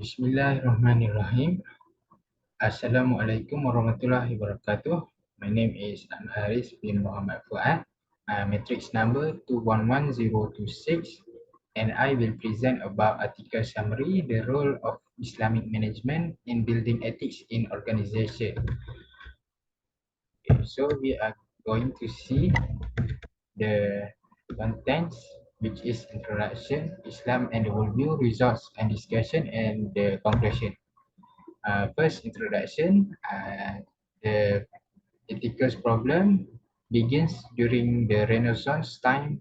Bismillahirrahmanirrahim. Assalamualaikum warahmatullahi wabarakatuh. My name is Haris bin Muhammad Fuad. Matrix number 211026, and I will present about article summary, the role of Islamic management in building ethics in organization. Okay, so we are going to see the contents, which is introduction, Islam and the worldview, results and discussion, and the conclusion. First introduction, the ethical problem begins during the Renaissance time,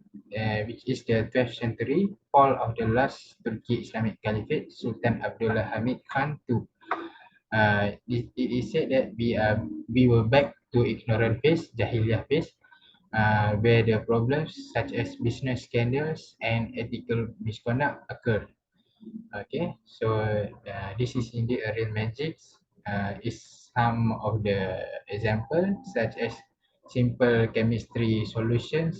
which is the 12th century, fall of the last Turkic Islamic Caliphate, Sultan Abdullah Hamid Khan II. It is said that we were back to ignorant phase, Jahiliyah phase, where the problems such as business scandals and ethical misconduct occurred. Okay, so this is indeed a real magic. Is some of the example such as simple chemistry solutions,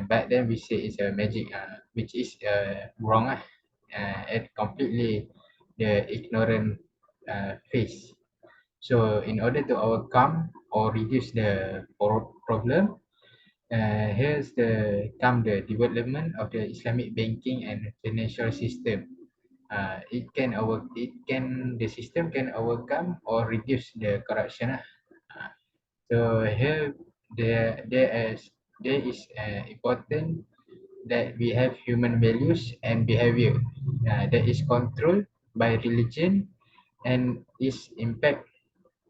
but then we say it's a magic, which is wrong, and completely the ignorant phase. So in order to overcome or reduce the problem, here's the development of the Islamic banking and financial system. The system can overcome or reduce the corruption. So here there is important that we have human values and behavior that is controlled by religion, and is impact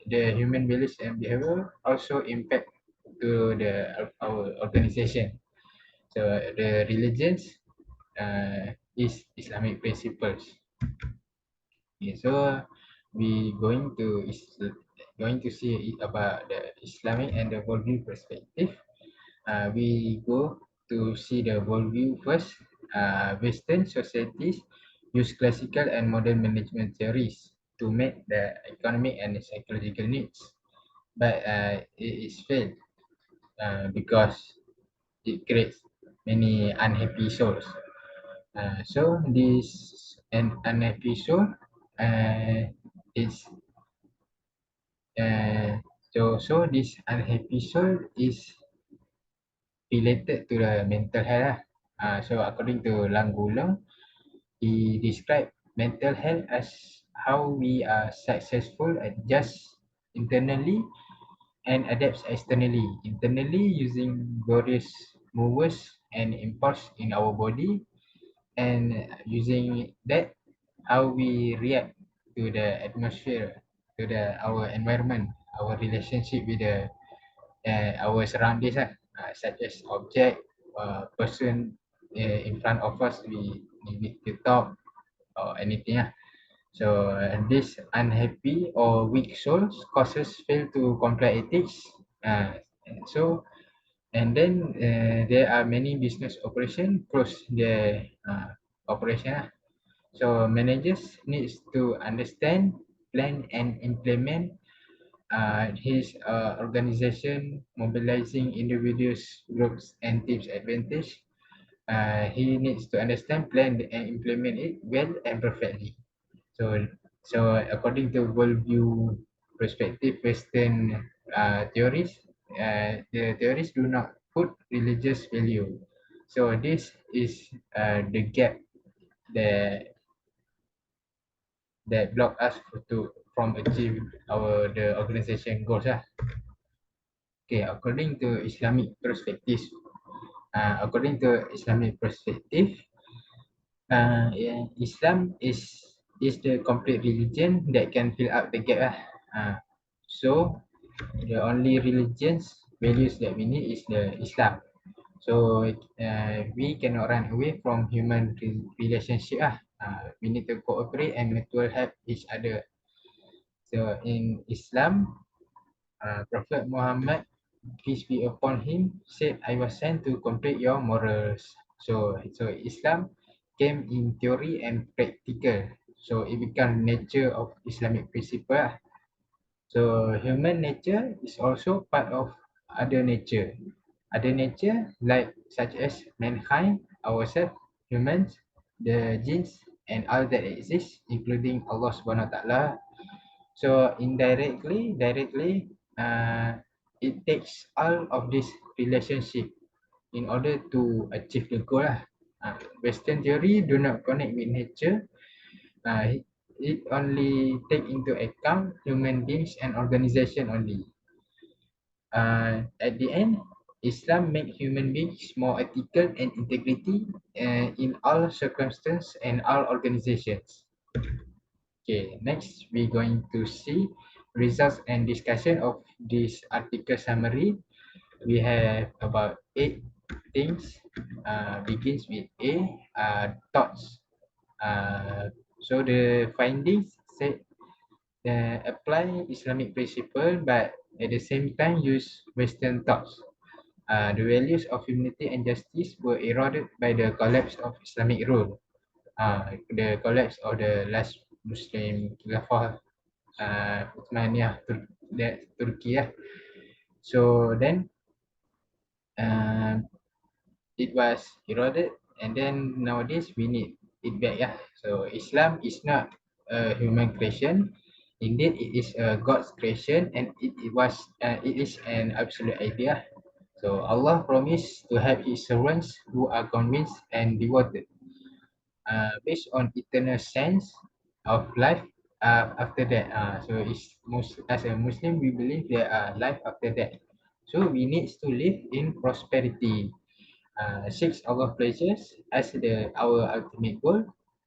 the human values and behavior also impact to our organization. So the religions is Islamic principles. Okay, so we going to see about the Islamic and the worldview perspective. We go to see the worldview first. Western societies use classical and modern management theories to meet the economic and psychological needs, but it is failed because it creates many unhappy souls. So this an unhappy soul is so this unhappy soul is related to the mental health. So according to Langulong, he described mental health as how we are successful at just internally and adapts externally. Internally using various movers and impulse in our body, and using that how we react to the atmosphere, to our environment, our relationship with our surroundings, such as object, person in front of us, we need to talk or anything. So this unhappy or weak souls causes fail to comply ethics. So and then there are many business operation close the operation. So managers needs to understand, plan, and implement his organization, mobilizing individuals, groups, and teams advantage. He needs to understand, plan, and implement it well and perfectly. So, so according to worldview perspective, Western theories, the theories do not put religious value. So this is the gap that block us from achieve the organization goals. Okay, according to Islamic perspective, Islam is the complete religion that can fill up the gap. So the only religions values that we need is the Islam. So we cannot run away from human relationship. We need to cooperate and mutual help each other. So in Islam, Prophet Muhammad, peace be upon him, said, "I was sent to complete your morals." So Islam came in theory and practical. So it became nature of Islamic principle. So human nature is also part of other nature. Other nature like such as mankind, ourselves, humans, the jinns, and all that exists, including Allah Subhanahu Wa Taala. So indirectly, directly, it takes all of this relationship in order to achieve the goal lah. Western theory do not connect with nature. It only take into account human beings and organization only. At the end, Islam make human beings more ethical and integrity in all circumstances and all organizations. Okay, next we're going to see results and discussion of this article summary. We have about 8 things. Begins with A, thoughts. So the findings say apply Islamic principle, but at the same time use Western thoughts. The values of humanity and justice were eroded by the collapse of Islamic rule. The collapse of the last Muslim Khilafah, Uthmaniyah, Turkey. So then uh, it was eroded, and then nowadays we need it back. So Islam is not a human creation. Indeed, it is a God's creation, and it is an absolute idea. So Allah promised to help His servants who are convinced and devoted, based on eternal sense of life after that. So as a Muslim, we believe there are life after that. So we need to live in prosperity, seek our pleasures as our ultimate goal,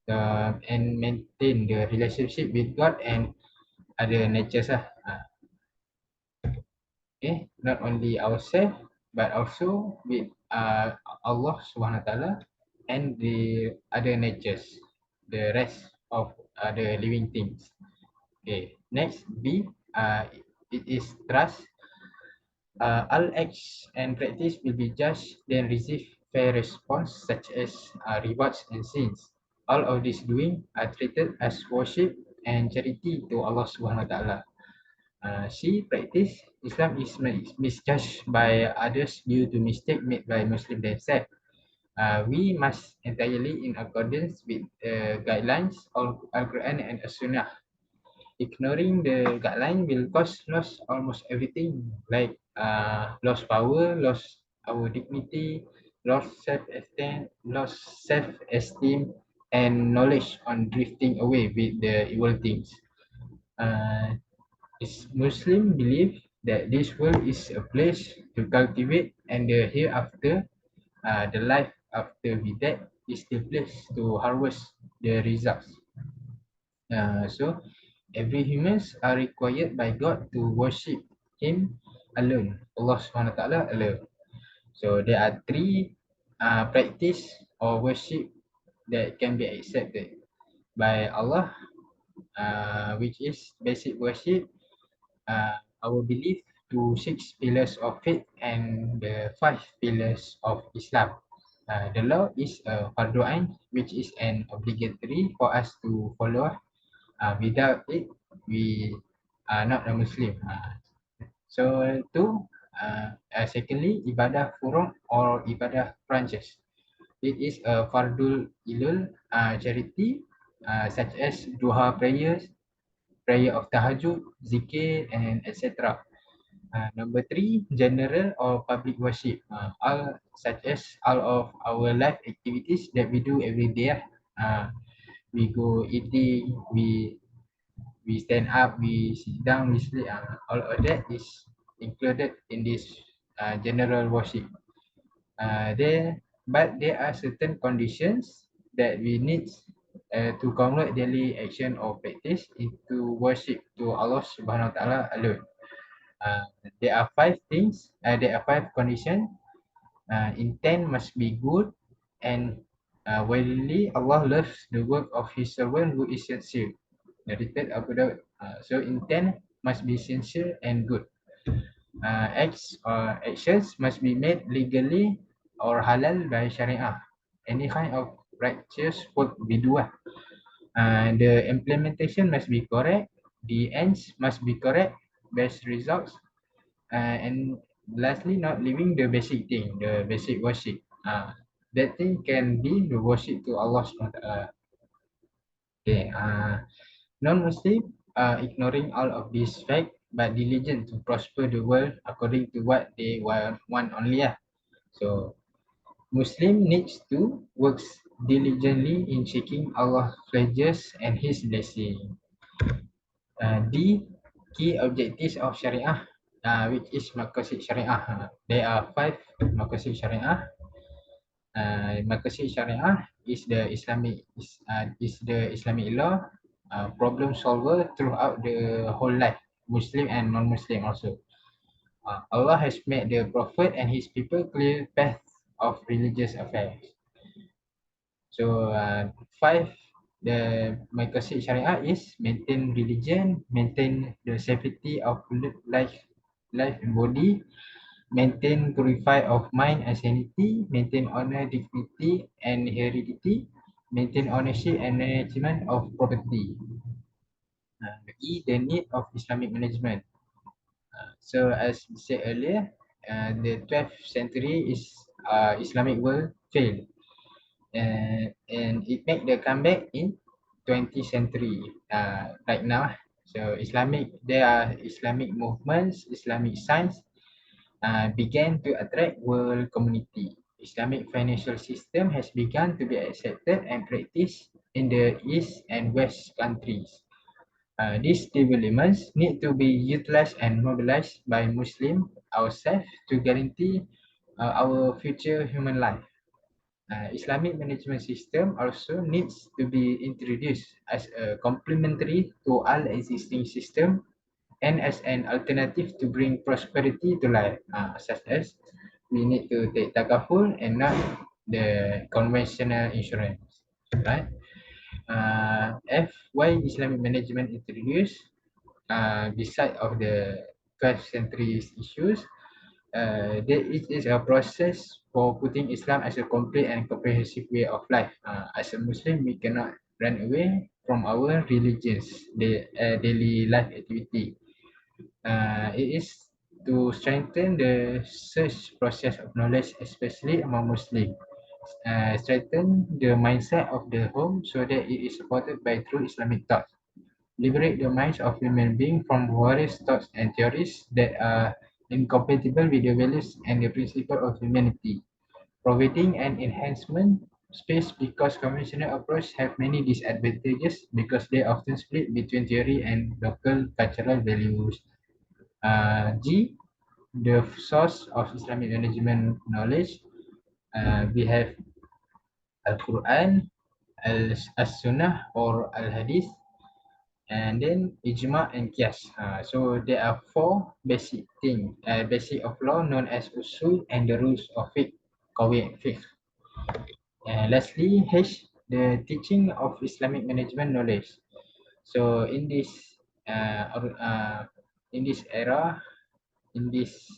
and maintain the relationship with God and other natures. Okay, not only ourselves but also with Allah Subhanahu Wa Taala and the other natures, the rest of the living things. Okay, next B, it is trust. All acts and practice will be judged, then receive fair response, such as rewards and sins. All of this doing are treated as worship and charity to Allah Subhanahu Wa Taala. C, practice. Islam is misjudged by others due to mistake made by Muslims themselves. We must entirely in accordance with guidelines of Al-Quran and As-Sunnah. Ignoring the guideline will cause loss almost everything, like lost power, lost our dignity, lost self-esteem, and knowledge on drifting away with the evil things. Uh, Muslim believe that this world is a place to cultivate, and the hereafter, the life after we death, is the place to harvest the results. So every humans are required by God to worship Him alone, Allah Subhanahu Wa Taala alone. So there are 3 practice or worship that can be accepted by Allah, which is basic worship, our belief to 6 pillars of faith and the 5 pillars of Islam. The law is a fardu ain, which is an obligatory for us to follow. Without it, we are not a Muslim. So secondly, ibadah furu' or ibadah branches. It is a fardul ilul, charity, such as duha prayers, prayer of tahajud, zikir, and etc. Number 3, general or public worship. All such as all of our life activities that we do every day. We go eating, we stand up, we sit down, we sleep. All of that is included in this general worship. But there are certain conditions that we need to convert daily action or practice into worship to Allah Subhanahu Wa Taala alone. There are 5 things. There are 5 conditions. Intent must be good, and verily Allah loves the work of His servant who is sincere. Narrated Abu Dawud. So intent must be sincere and good. Acts or actions must be made legally or halal by Sharia. Any kind of righteous work we do. The implementation must be correct. The ends must be correct. Best results. And lastly, not leaving the basic thing, the basic worship. That thing can be the worship to Allah SWT. Okay. Non-Muslim ignoring all of these facts but diligent to prosper the world according to what they want only. So Muslim needs to work diligently in seeking Allah's pleasures and His blessing. D. Key objectives of Sharia, which is Maqasid Syariah. There are 5 Maqasid Syariah. Maqasid Syariah is the Islamic law problem solver throughout the whole life, Muslim and non-Muslim also. Allah has made the Prophet and his people clear path of religious affairs. So 5, the Maqasid Syariah is maintain religion, maintain the safety of life and body, maintain purify of mind and sanity, maintain honor, dignity and heredity, maintain ownership and management of property. E, the need of Islamic management. So as we said earlier, the 12th century is Islamic world failed, and it make the comeback in 20th century right now. So there are Islamic movements, Islamic science began to attract world community. Islamic financial system has begun to be accepted and practiced in the East and West countries. These developments need to be utilized and mobilized by Muslims ourselves to guarantee our future human life. Islamic management system also needs to be introduced as a complementary to all existing system and as an alternative to bring prosperity to life, such as we need to take takaful and not the conventional insurance, right? F, why Islamic management introduced beside of the 12th century's issues, there is a process for putting Islam as a complete and comprehensive way of life. As a Muslim, we cannot run away from our religions, the daily life activity. It is to strengthen the search process of knowledge, especially among Muslims. Strengthen the mindset of the home so that it is supported by true Islamic thought. Liberate the minds of human beings from various thoughts and theories that are incompatible with the values and the principle of humanity. Providing an enhancement space because conventional approach have many disadvantages because they often split between theory and local cultural values. G, the source of Islamic management knowledge. We have Al-Quran, As-Sunnah or Al-Hadith, and then ijma and qiyas. So there are 4 basic things, basic of law known as usul and the rules of fiqh, qawaid fiqh. And lastly, H, the teaching of Islamic management knowledge. So uh, or, uh, in this era, in this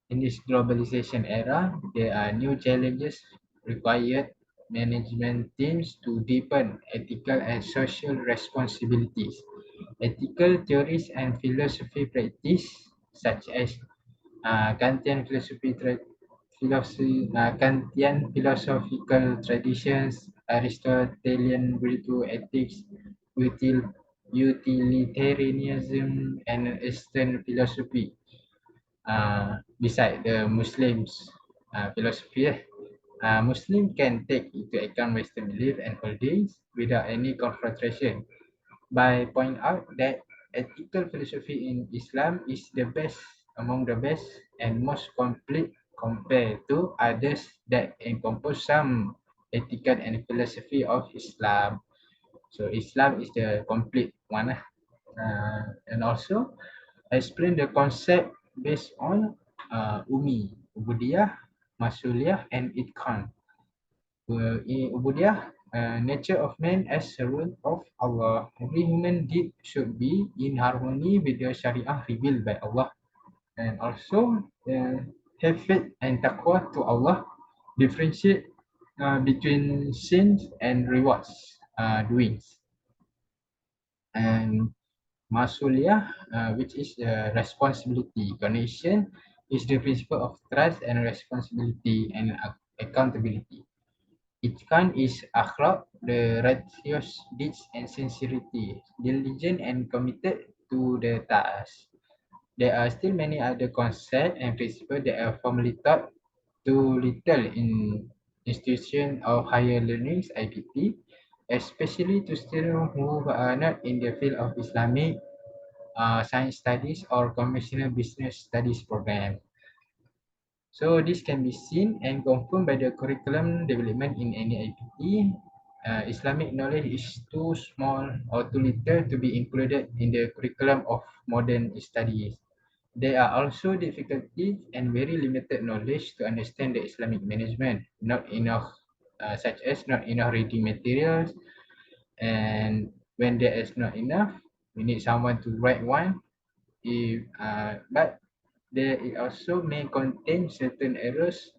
in this globalization era, there are new challenges required management teams to deepen ethical and social responsibilities. Ethical theories and philosophy practice, such as Kantian Kantian philosophical traditions, Aristotelian virtue ethics, utilitarianism, and Eastern philosophy. Beside the Muslims philosophy, Muslim can take into account Western belief and holdings without any confrontation by pointing out that ethical philosophy in Islam is the best among the best and most complete compared to others that encompass some ethical and philosophy of Islam. So Islam is the complete one. And also explain the concept based on Ubudiyah, Masuliyah, and Itqan. In Ubudiyah, nature of man as servant of Allah. Every human deed should be in harmony with the Sharia revealed by Allah. And also, have faith and taqwa to Allah. Differentiate between sins and rewards doings. And Masuliyah, which is the responsibility. Connection is the principle of trust and responsibility and accountability. Itqan is akhlaq, the righteous deeds and sincerity, diligent and committed to the task. There are still many other concepts and principles that are formally taught too little in institutions of higher learning (IPT), especially to students who are not in the field of Islamic science studies or conventional business studies program. So this can be seen and confirmed by the curriculum development in any IPT. Islamic knowledge is too small or too little to be included in the curriculum of modern studies. There are also difficulties and very limited knowledge to understand the Islamic management, not enough, such as not enough reading materials, and when there is not enough, we need someone to write one. But there it also may contain certain errors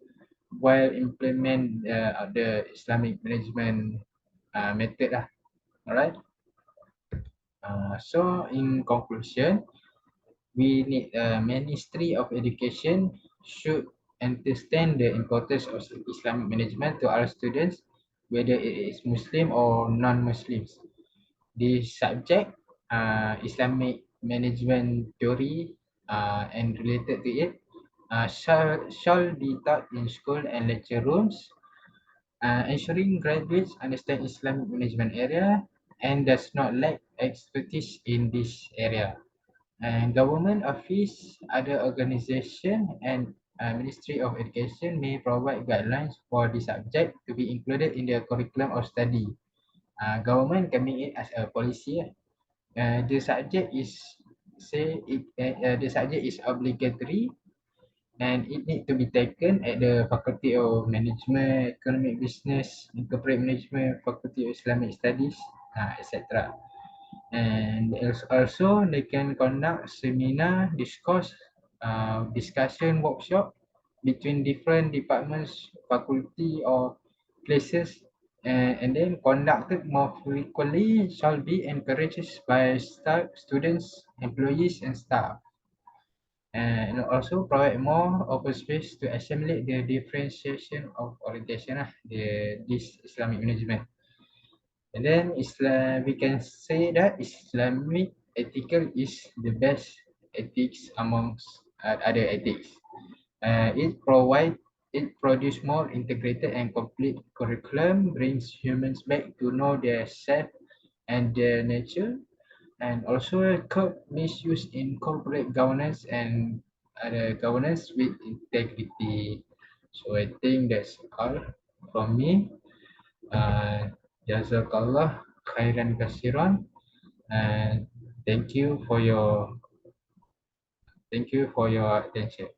while implement the Islamic management method lah. Alright. So in conclusion, we need a Ministry of Education should understand the importance of Islamic management to our students, whether it is Muslim or non-Muslims. This subject, Islamic management theory and related to it, shall be taught in school and lecture rooms, ensuring graduates understand Islamic management area and does not lack expertise in this area. And government office, other organization, and Ministry of Education may provide guidelines for the subject to be included in the curriculum of study. Government can make it as a policy. The subject is the subject is obligatory and it need to be taken at the Faculty of Management, Economic Business, Corporate Management, Faculty of Islamic Studies, etc. And also they can conduct seminar, discussion workshop between different departments, faculty or places, and then conducted more frequently shall be encouraged by staff, students, employees and staff. And also provide more open space to assimilate the differentiation of orientation, this Islamic management. And then Islam, we can say that Islamic ethical is the best ethics amongst other ethics. It produce more integrated and complete curriculum, brings humans back to know their self and their nature, and also curb misuse in corporate governance and other governance with integrity. So I think that's all from me. Jazakallah khairan kasiran, and thank you for your attention.